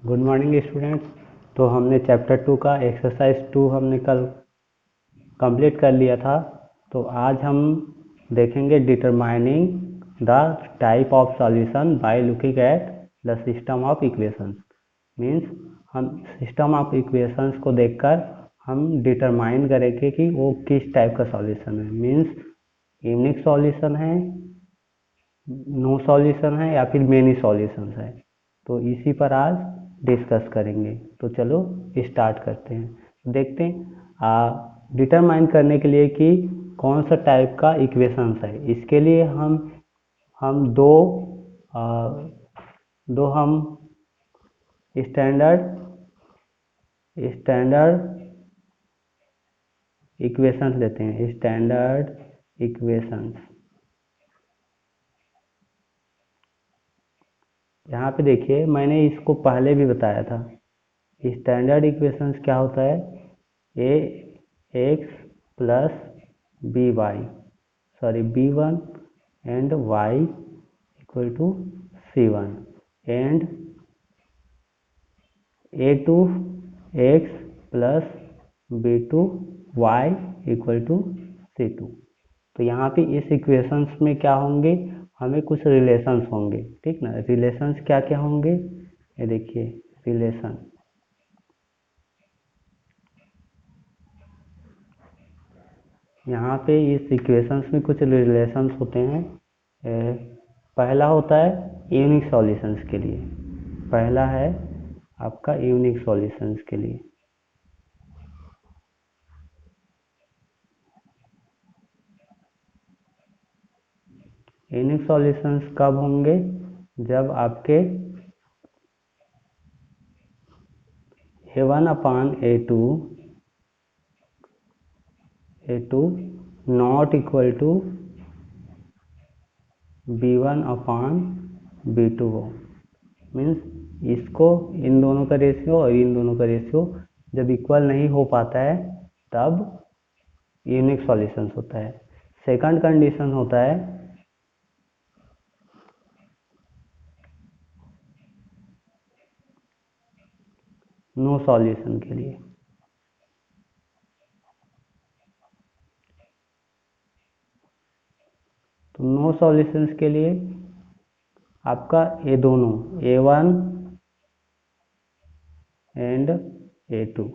Good morning students. तो हमने chapter 2 का एक्सरसाइज 2 हमने कल कंप्लीट कर लिया था। तो आज हम देखेंगे determining the type of solution by looking at the system of equations. Means हम सिस्टम ऑफ इक्वेशंस को देखकर हम डिटरमाइन करेंगे कि वो किस टाइप का सॉल्यूशन है। मीन्स यूनिक सॉल्यूशन है, नो सॉल्यूशन है या फिर मेनी सॉल्यूशंस है। तो इसी पर आज डिस्कस करेंगे। तो चलो स्टार्ट करते हैं। देखते हैं डिटरमाइन करने के लिए कि कौन सा टाइप का इक्वेशंस है। इसके लिए हम आ, दो हम स्टैंडर्ड स्टैंडर्ड इक्वेशंस लेते हैं। स्टैंडर्ड इक्वेशंस यहाँ पे देखिए, मैंने इसको पहले भी बताया था। स्टैंडर्ड इक्वेशंस क्या होता है? A X plus B Y B one and Y equal to C one and A two X plus B two Y equal to C two. तो यहाँ पे इस इक्वेशंस में क्या होंगे? हमें कुछ रिलेशंस होंगे, ठीक ना। रिलेशंस क्या क्या होंगे ये देखिए। रिलेशन यहाँ पे इस इक्वेशंस में कुछ रिलेशंस होते हैं। पहला होता है यूनिक सॉल्यूशंस के लिए। पहला है आपका यूनिक सॉल्यूशंस के लिए। यूनिक सॉल्यूशंस कब होंगे? जब आपके a1 upon a2 not equal to b1 upon b2 हो। मीन्स इसको इन दोनों का रेशियो और इन दोनों का रेशियो जब इक्वल नहीं हो पाता है तब यूनिक सॉल्यूशंस होता है। सेकंड कंडीशन होता है नो सॉल्यूशन के लिए। तो नो सॉल्यूशंस के लिए आपका ये दोनों a1 एंड a2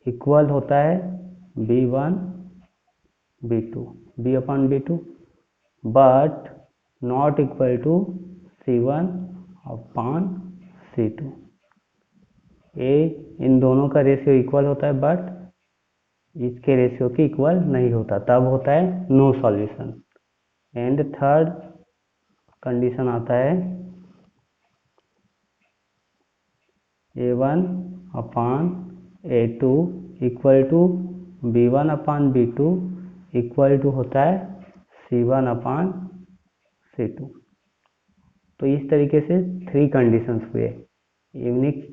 इक्वल होता है b1 b2 b upon b2, but not equal to c1 upon c2। ए इन दोनों का रेशियो इक्वल होता है बट इसके रेशियो की इक्वल नहीं होता, तब होता है no solution. And third condition आता है a1 upon a2 equal to b1 upon b2 equal to होता है c1 अपान c2। तो इस तरीके से थ्री कंडीशंस हुए। यूनिक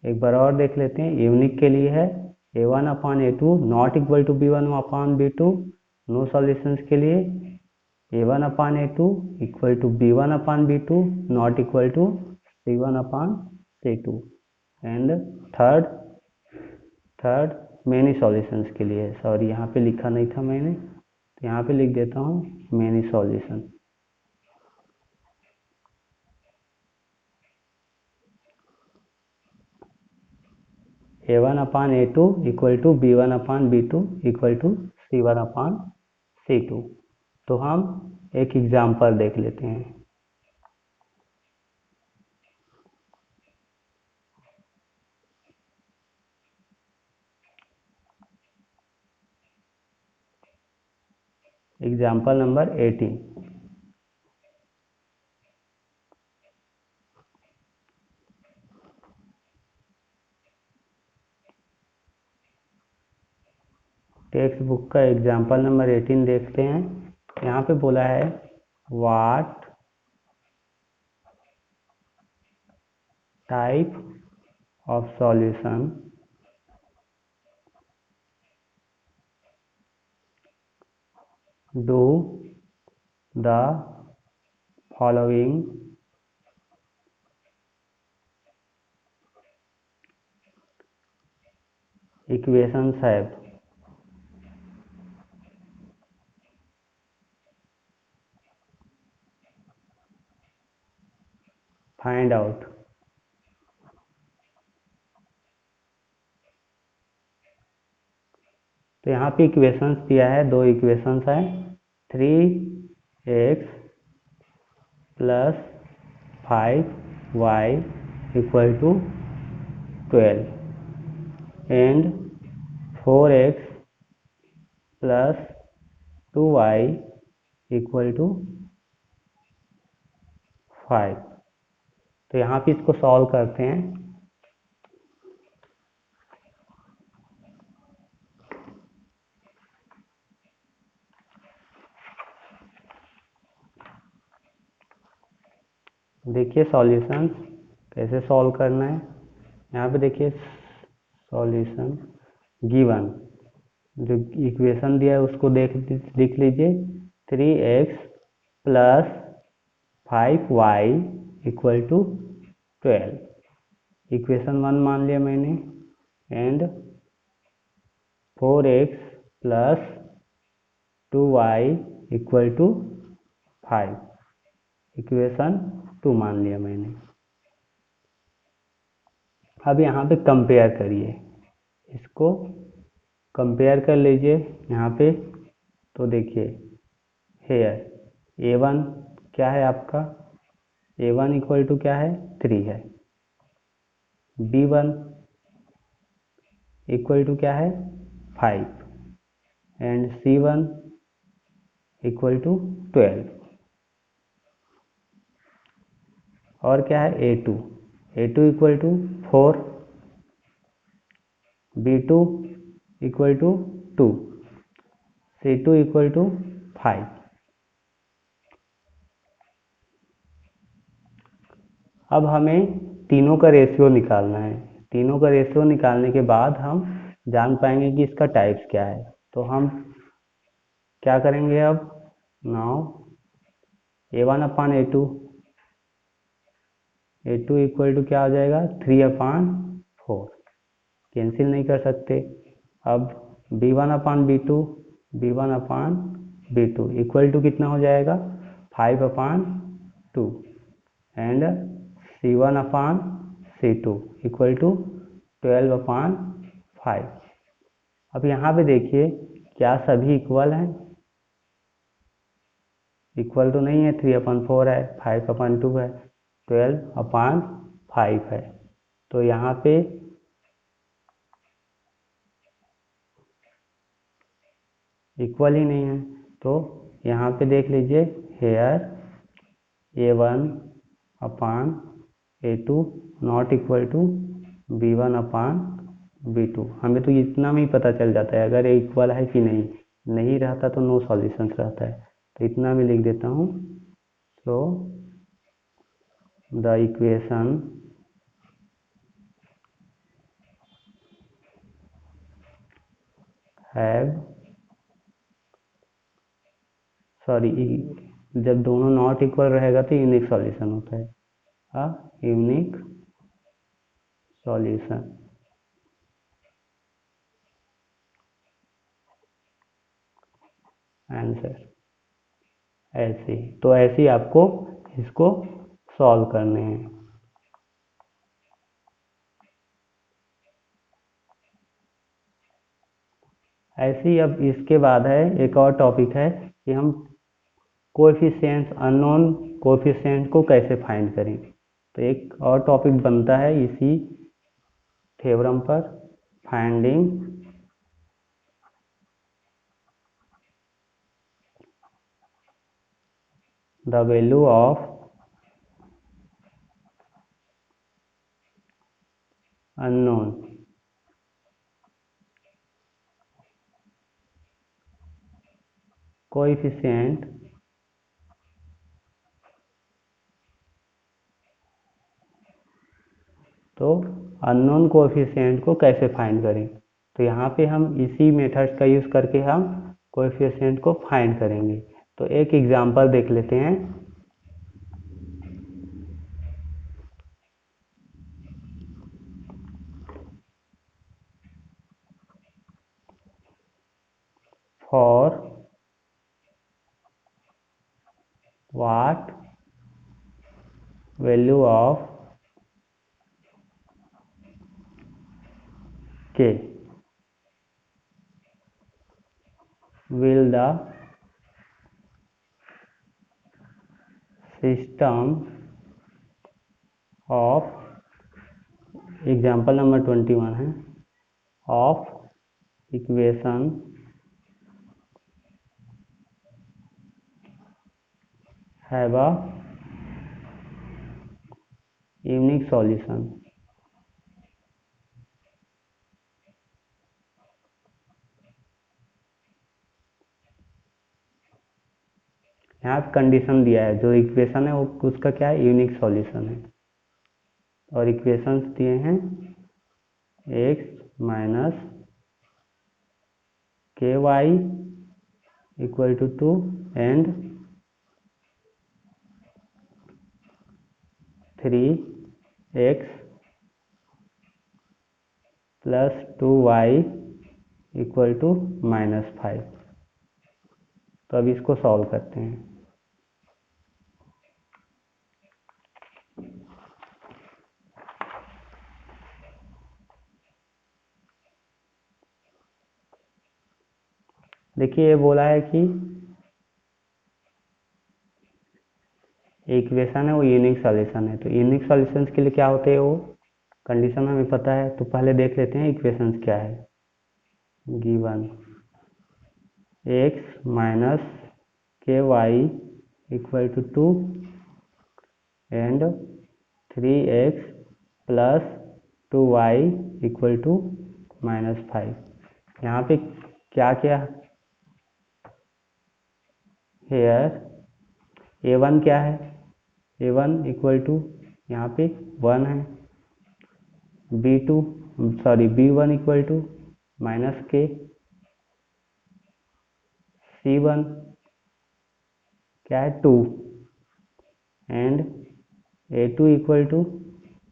एक बार और देख लेते हैं। यूनिक के लिए है a1 upon a2 not equal to b1 upon b2। No solutions के लिए a1 upon a2 equal to b1 upon b2 not equal to c1 upon c2। And third third many solutions के लिए। Sorry, यहाँ पे लिखा नहीं था मैंने, तो यहाँ पे लिख देता हूँ many solution. a1 upon a2 equal to b1 upon b2 equal to c1 upon c2। तो हम एक एग्जाम्पल देख लेते हैं। Example number 18। टेक्स्ट बुक का एग्जाम्पल नंबर 18 देखते हैं। यहाँ पे बोला है what type of solution do the following equations have, find out। तो यहाँ पे इक्वेशंस दिया है, दो इक्वेशंस है, 3x plus 5y equal to 12 and 4x plus 2y equal to 5। तो यहाँ पे इसको सॉल्व करते हैं। देखिए सॉल्यूशन कैसे सॉल्व करना है। यहाँ पे देखिए सॉल्यूशन गिवन, जो इक्वेशन दिया है उसको लिख लीजिए। 3x plus 5y equal to 12 equation 1 मान लिया मैंने, and 4x plus 2y equal to 5 equation 2 मान लिया मैंने। अब यहाँ पे कंपेयर करिए, इसको कंपेयर कर लीजिए यहाँ पे। तो देखिए हेयर a1 क्या है आपका, a1 इक्वल टू क्या है 3 है, b1 इक्वल टू क्या है 5 एंड c1 इक्वल टू 12 और क्या है a2 equal to 4, b2 equal to 2, c2 equal to 5। अब हमें तीनों का रेशियो निकालना है। तीनों का रेशियो निकालने के बाद हम जान पाएंगे कि इसका टाइप्स क्या है। तो हम क्या करेंगे अब, now a1 upon a2 equal to क्या हो जाएगा 3 अपान 4, कैंसिल नहीं कर सकते। अब b1 upon b1 upon b2 equal to कितना हो जाएगा 5 upon 2 and c1 upon c2 equal to 12 upon 5। अब यहाँ पे देखिए क्या सभी इक्वल हैं, इक्वल तो नहीं है, 3 अपान 4 है, 5 अपान 2 है, 12 अपान 5 है। तो यहाँ पे इक्वल ही नहीं है। तो यहाँ पे देख लीजिए here a1 upon a2 not equal to b1 upon b2। हमें तो इतना में ही पता चल जाता है अगर ये इक्वल है कि नहीं रहता तो नो सॉल्यूशन रहता है। तो इतना में लिख देता हूँ। So the equation have, sorry जब दोनों नॉट इक्वल रहेगा तो यूनिक सॉल्यूशन होता है, यूनिक सॉल्यूशन। आंसर ऐसे ही, तो ऐसे ही आपको इसको सॉल्व करने हैं। ऐसे ही अब इसके बाद है एक और टॉपिक है कि हम कोएफिशिएंट्स, अननोन कोएफिशिएंट को कैसे फाइंड करें। तो एक और टॉपिक बनता है इसी थ्योरम पर, finding the value of unknown coefficient तो अननोन कोएफिशिएंट को कैसे फाइंड करें। तो यहाँ पे हम इसी मेथड्स का यूज़ करके हम कोएफिशिएंट को फाइंड करेंगे। तो एक एग्जांपल देख लेते हैं। for what value of k will the system of example number 21 है of equation have a unique solution. यहाँ कंडीशन दिया है, जो इक्वेशन है वो उसका क्या है, यूनिक सॉल्यूशन है। और इक्वेशंस दिए हैं x माइनस के Y equal to 2 and 3x plus 2y equal to -5। तो अब इसको सॉल्व करते हैं। देखिए ये बोला है कि इक्वेशन है वो यूनिक सॉल्यूशन है। तो यूनिक सॉल्यूशंस के लिए क्या होते हैं, वो कंडीशन हमें पता है। तो पहले देख लेते हैं इक्वेशंस क्या है। गिवन x माइनस के Y equal to 2 and 3x plus 2y equal to -5। यहाँ पे क्या क्या हेयर a1 क्या है, a1 इक्वल टू यहाँ पे 1 है, b1 equal to -k, c1 क्या है 2 and a2 equal to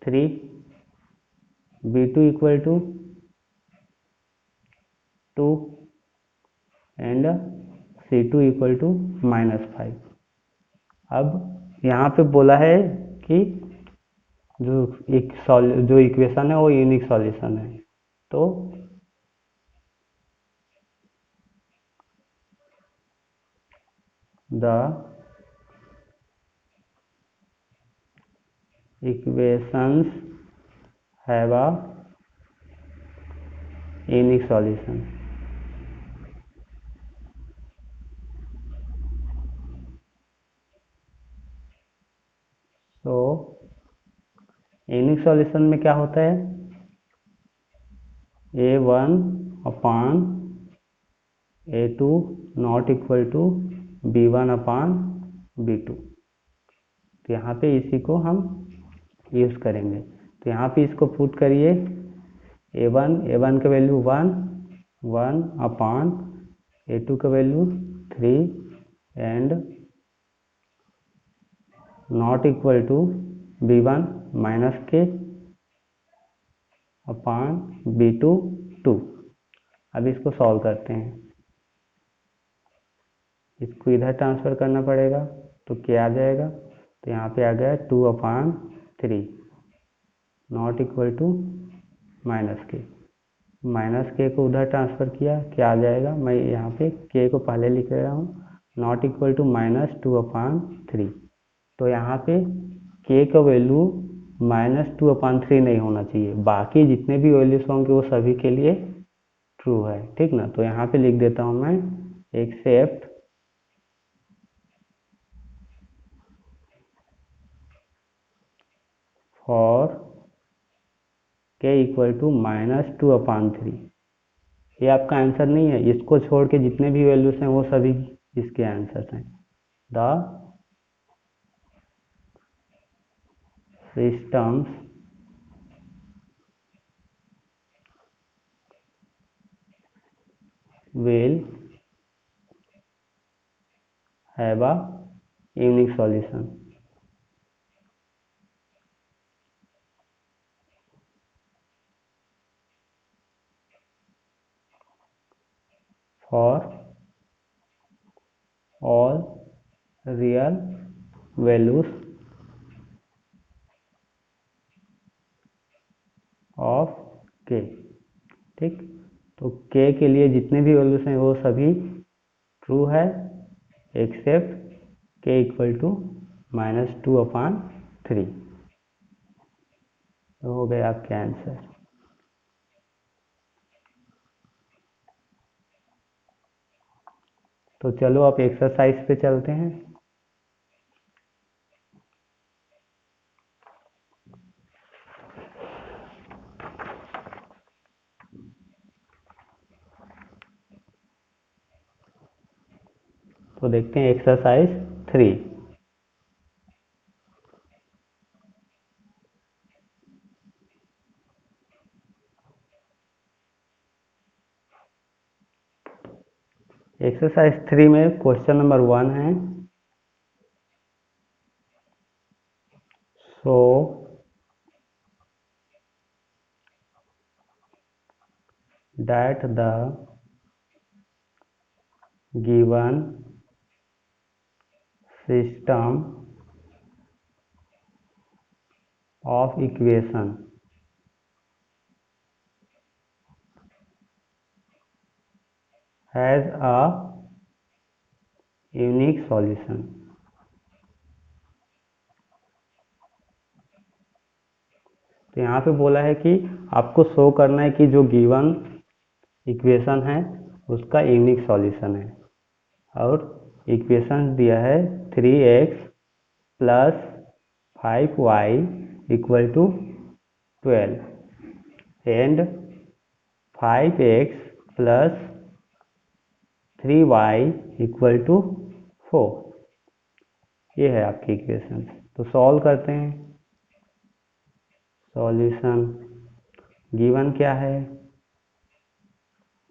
3, b2 equal to 2 and c2 equal to -5। अब यहाँ पे बोला है कि जो इक्वेशन है वो यूनिक सॉल्यूशन है। तो the equations have a unique solution. तो यूनिक सॉल्यूशन में क्या होता है, a1 upon a2 not equal to b1 upon b2। तो यहाँ पे इसी को हम यूज करेंगे। तो यहाँ पे इसको पुट करिए, a1 का वैल्यू 1 अपान a2 का value 3 and not equal to b1 minus k upon b2 2। अब इसको सॉल्व करते हैं, इसको इधर ट्रांसफर करना पड़ेगा। तो क्या आ जाएगा, तो यहाँ पे आ गया 2/3 नॉट इक्वल टू -k को उधर ट्रांसफर किया, क्या आ जाएगा, मैं यहाँ पे k को पहले लिख रहा हूँ, नॉट इक्वल टू -2/3। तो यहाँ पे k का वैल्यू -2/3 नहीं होना चाहिए, बाकी जितने भी वैल्यूज होंगे वो सभी के लिए ट्रू है, ठीक ना। तो यहाँ पे लिख देता हूँ मैं except for k equal to -2/3। ये आपका आंसर नहीं है, इसको छोड़ के जितने भी वैल्यूज हैं वो सभी इसके आंसर हैं। The systems will have a unique solution for all real values of के। ठीक, तो के के लिए जितने भी वैल्यूज हैं वो सभी ट्रू है एक्सेप्ट के इक्वल टू -2/3। तो हो गया आपके आंसर। तो चलो आप एक्सरसाइज पे चलते हैं। तो देखते हैं एक्सरसाइज 3। एक्सरसाइज 3 में क्वेश्चन नंबर 1 है, सो that the given system of equation has a unique solution। तो यहाँ पे बोला है कि आपको शो करना है कि जो गिवन इक्वेशन है उसका यूनिक सॉल्यूशन है, और इक्वेशन दिया है 3x plus 5y equal to 12 and 5x plus 3y equal to 4। ये है आपकी इक्वेशन। तो सॉल्व करते हैं। सॉल्यूशन गिवन क्या है,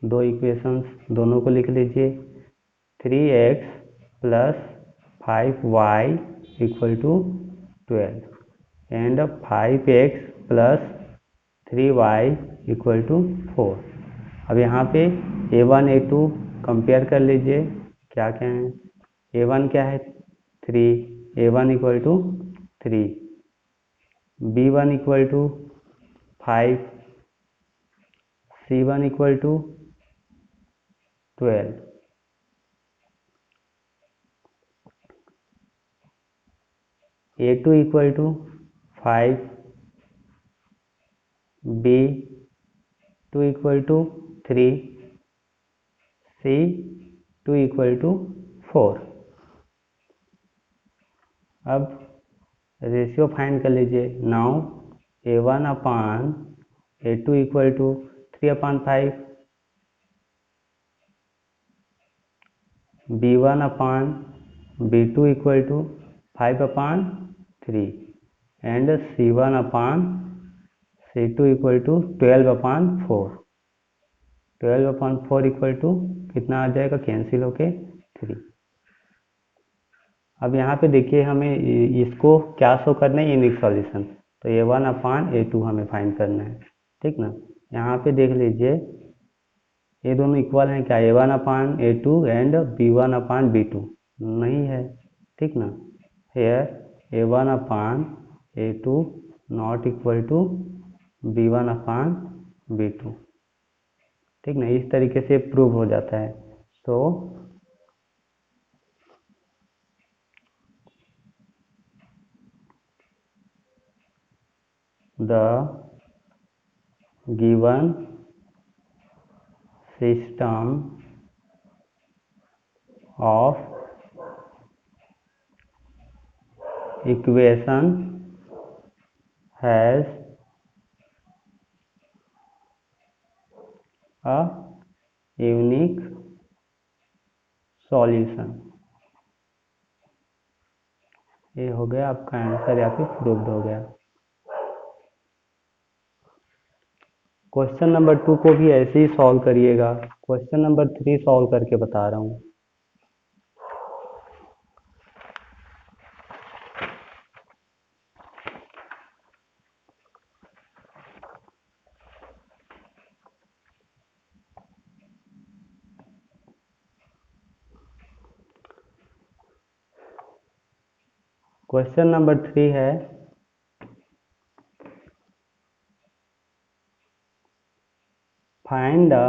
दो इक्वेशंस, दोनों को लिख लीजिए। 3x plus 5y equal to 12 and 5x plus 3y equal to 4। अब यहाँ पे a1 a2 कंपेयर कर लीजिए। क्या क्या है, a1 क्या है 3, a1 equal to 3, b1 equal to 5, c1 equal to 12, a2 equal to 5, b2 equal to 3, c2 equal to 4। अब रेशियो फाइंड कर लीजिए। Now a1 upon a2 equal to 3/5, b1 upon b2 equal to 5/3 and c1 upon c2 equal to 12/4। 12/4 equal to कितना आ जाएगा, cancel होके 3। अब यहाँ पे देखिए हमें इसको क्या शो करना है, यूनिक सॉल्यूशन। तो a1 अपान a2 हमें फाइंड करना है। ठीक ना, यहाँ पे देख लीजिए ये दोनों इक्वल हैं क्या, a1 upon a2 and b1 upon b2 नहीं है। ठीक ना, here a1 upon a2 not equal to b1 upon b2। ठीक ना, इस तरीके से प्रूव हो जाता है। तो the given system of equation has a unique solution। ये हो गया आपका आंसर, यहाँ पे प्रूव्ड हो गया। क्वेश्चन नंबर 2 को भी ऐसे ही सॉल्व करिएगा। क्वेश्चन नंबर 3 सॉल्व करके बता रहा हूँ। क्वेश्चन नंबर 3 है find the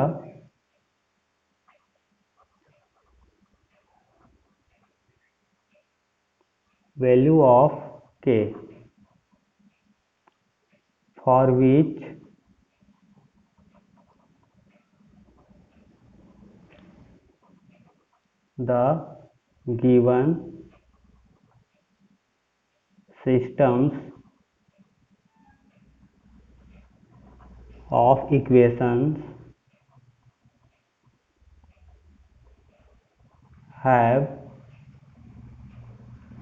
value of k for which the given systems of equations have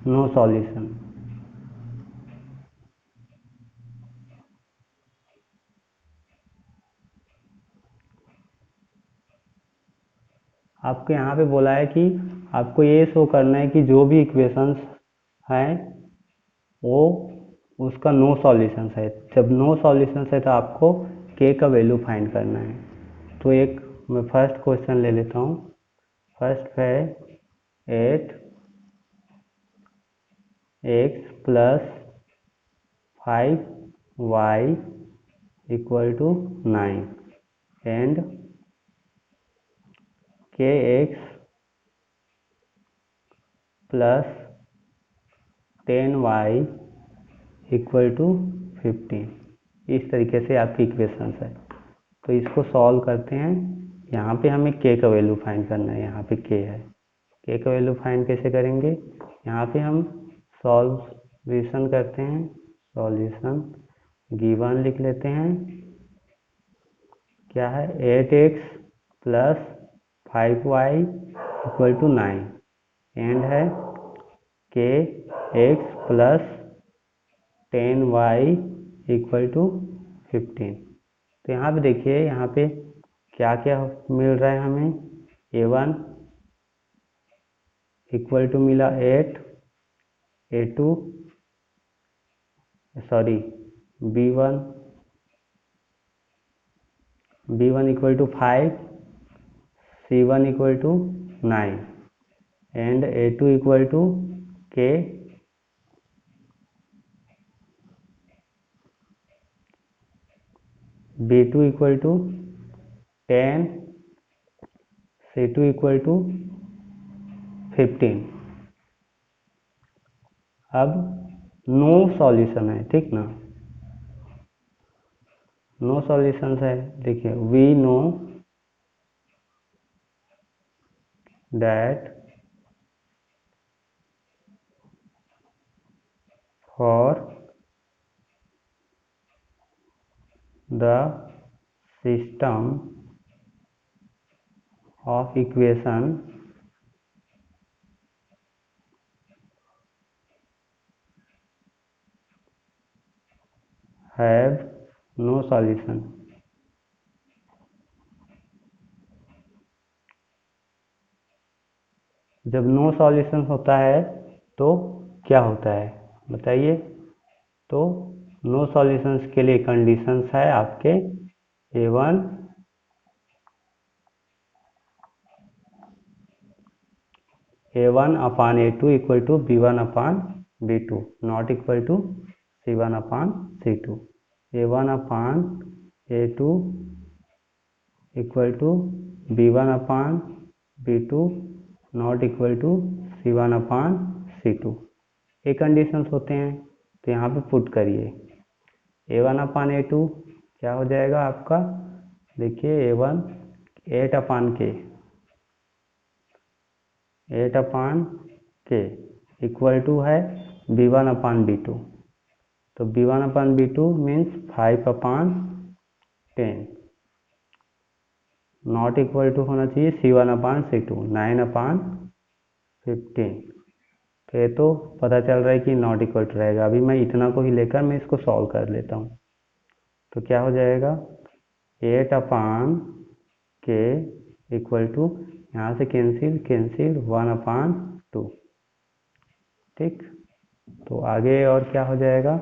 no solution. आपको यहाँ पे बोला है कि आपको ये शो करना है कि जो भी इक्वेशंस हैं वो उसका नो सॉल्यूशंस है। जब नो सॉल्यूशंस है तो आपको k का वैल्यू फाइंड करना है। तो एक मैं फर्स्ट क्वेश्चन ले लेता हूँ। फर्स्ट है 8x plus 5y equal to 9 and kx plus 10y equal to 15। इस तरीके से आपकी इक्वेशंस है। तो इसको सॉल्व करते हैं। यहाँ पे हमें k का वैल्यू फाइंड करना है। यहाँ पे k है। k का वैल्यू फाइंड कैसे करेंगे? यहाँ पे हम सॉल्यूशन करते हैं। सॉल्यूशन गिवन लिख लेते हैं। क्या है? 8x plus 5y equal to 9 and है kx plus 10y equal to 15। तो यहाँ पे देखिए, यहाँ पे क्या क्या मिल रहा है हमें। a1 इक्वल टू मिला 8, a2 sorry b1 equal to 5, c1 equal to 9 and a2 equal to k b2 equal to 10, c2 equal to 15। अब नो सॉल्यूशन है, ठीक ना। नो सॉल्यूशन है। देखिए, we know that for the system of equation have no solution। जब no solution होता है तो क्या होता है बताइए। तो नो सॉल्यूशंस के लिए कंडीशंस है आपके a1 upon a2 equal to b1 upon b2 not equal to c1 upon c2। a1 upon a2 equal to b1 upon b2 not equal to c1 upon c2। ये conditions होते हैं। तो यहाँ पे पुट करिए a1 upon a2 क्या हो जाएगा आपका। देखिए a1 8 upon k equal to है b1 अपान b2। तो b1 upon b2 means 5 upon 10 not equal to होना चाहिए c1 अपान c2 9 अपान 15। तो ये तो पता चल रहा है कि नॉट इक्वल टू रहेगा। अभी मैं इतना को ही लेकर मैं इसको सॉल्व कर लेता हूँ। तो क्या हो जाएगा 8 अपान k इक्वल टू यहाँ से कैंसिल 1 अपान 2। ठीक। तो आगे और क्या हो जाएगा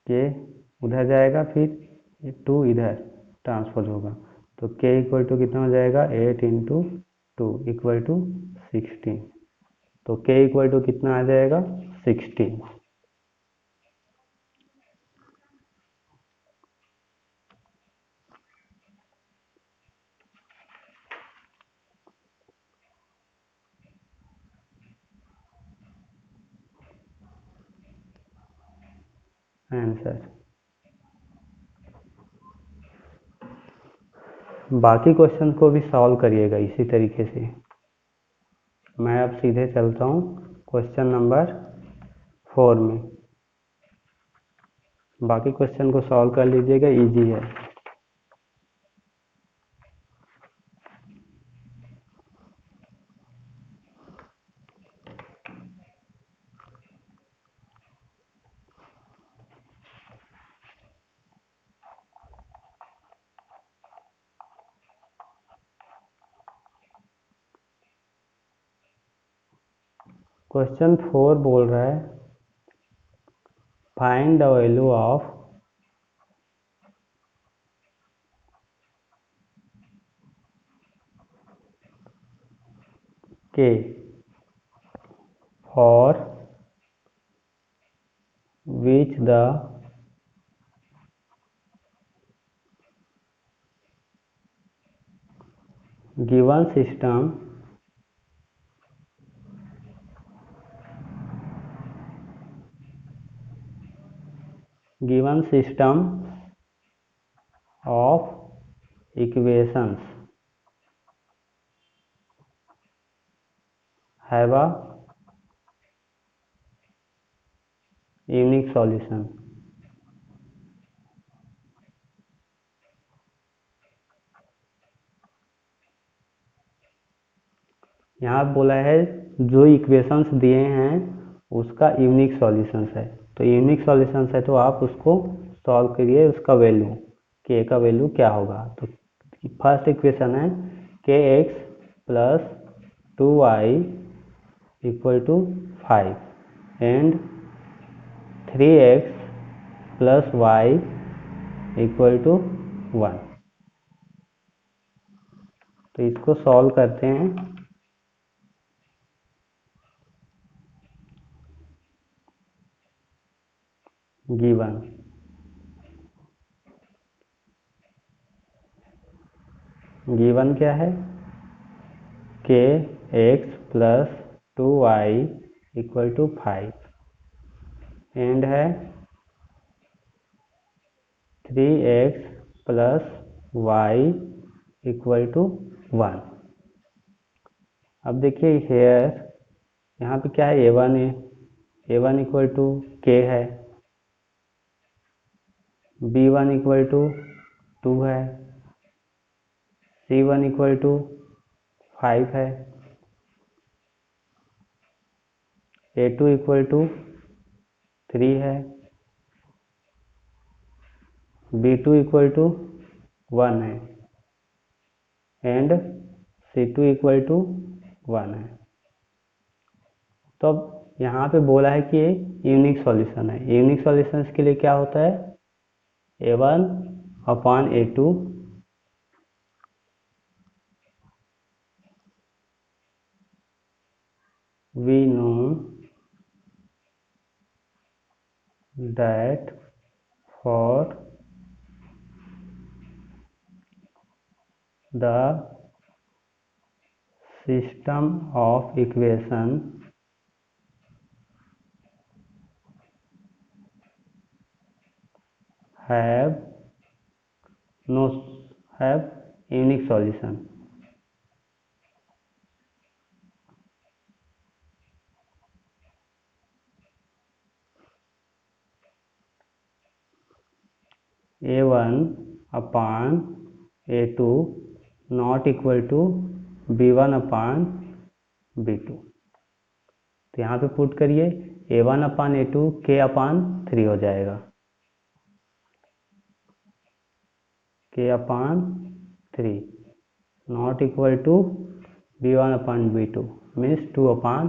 k उधर जाएगा फिर 2 इधर ट्रांसफर होगा। तो k इक्वल टू कितना हो जाएगा 8 इंटू 2 इक्वल टू 16। तो k इक्वल टू कितना आ जाएगा 16। आंसर। बाकी क्वेश्चन को भी सॉल्व करिएगा इसी तरीके से। मैं अब सीधे चलता हूँ क्वेश्चन नंबर 4 में। बाकी क्वेश्चन को सॉल्व कर लीजिएगा, इजी है। क्वेश्चन 4 बोल रहा है find the value of k for which the given system of equations have a unique solution। यहाँ बोला है जो इक्वेशंस दिए हैं उसका यूनिक सॉल्यूशंस है। तो यूनिक सॉल्यूशंस है तो आप उसको सॉल्व करिए, उसका वैल्यू के का वैल्यू क्या होगा। तो फर्स्ट इक्वेशन है k x plus 2y equal to 5 and 3x plus y equal to 1। तो इसको सॉल्व करते हैं। गिवन क्या है k x plus 2y equal to 5 and है 3x plus y equal to 1। अब देखिए हेयर यहाँ पे क्या है a1 इक्वल टू k है, b1 इक्वल टू 2 है, c1 इक्वल टू 5 है, a2 इक्वल टू 3 है, b2 इक्वल टू 1 है एंड c2 इक्वल टू 1 है। तो अब यहाँ पे बोला है कि ये यूनिक सॉल्यूशन है। यूनिक सॉल्यूशंस के लिए क्या होता है a1 upon a2 we know that for the system of equation have unique solution। a1 upon a2 not equal to b1 upon b2। तो यहाँ पे पुट करिए a1 upon a2 k upon 3 हो जाएगा, k upon 3 not equal to b1 upon b2 means 2 upon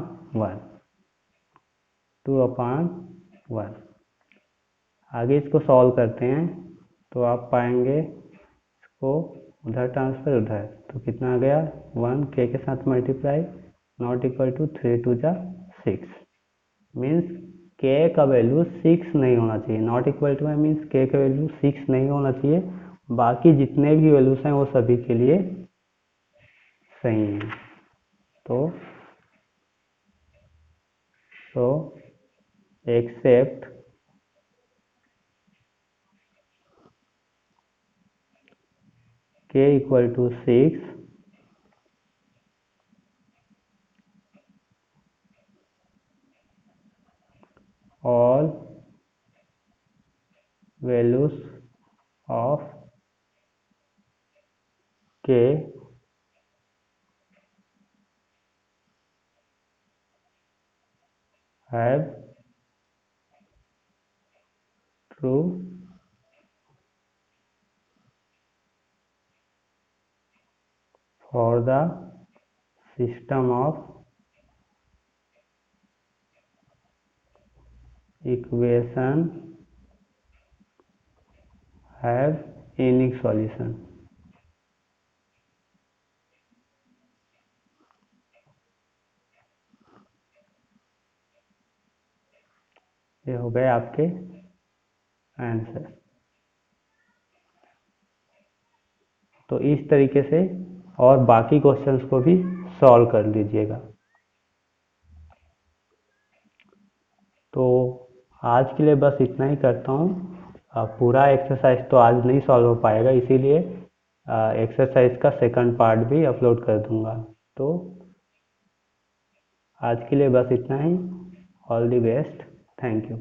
1। आगे इसको solve करते हैं तो आप पाएंगे इसको उधर ट्रांसफर उधर, तो कितना आ गया 1 k के साथ multiply not equal to 3 2 6 means k का वैल्यू 6 नहीं होना चाहिए। नॉट इक्वल टू है मीन्स के का वैल्यू 6 नहीं होना चाहिए, बाकी जितने भी वैल्यूज हैं वो सभी के लिए सही है। तो except k equal to 6 all values of k have true for the system of equation have unique solution। ये हो गए आपके आंसर। तो इस तरीके से और बाकी क्वेश्चंस को भी सॉल्व कर लीजिएगा। तो आज के लिए बस इतना ही करता हूँ। पूरा एक्सरसाइज तो आज नहीं सॉल्व हो पाएगा, इसीलिए एक्सरसाइज का सेकंड पार्ट भी अपलोड कर दूंगा। तो आज के लिए बस इतना ही। All the best, thank you.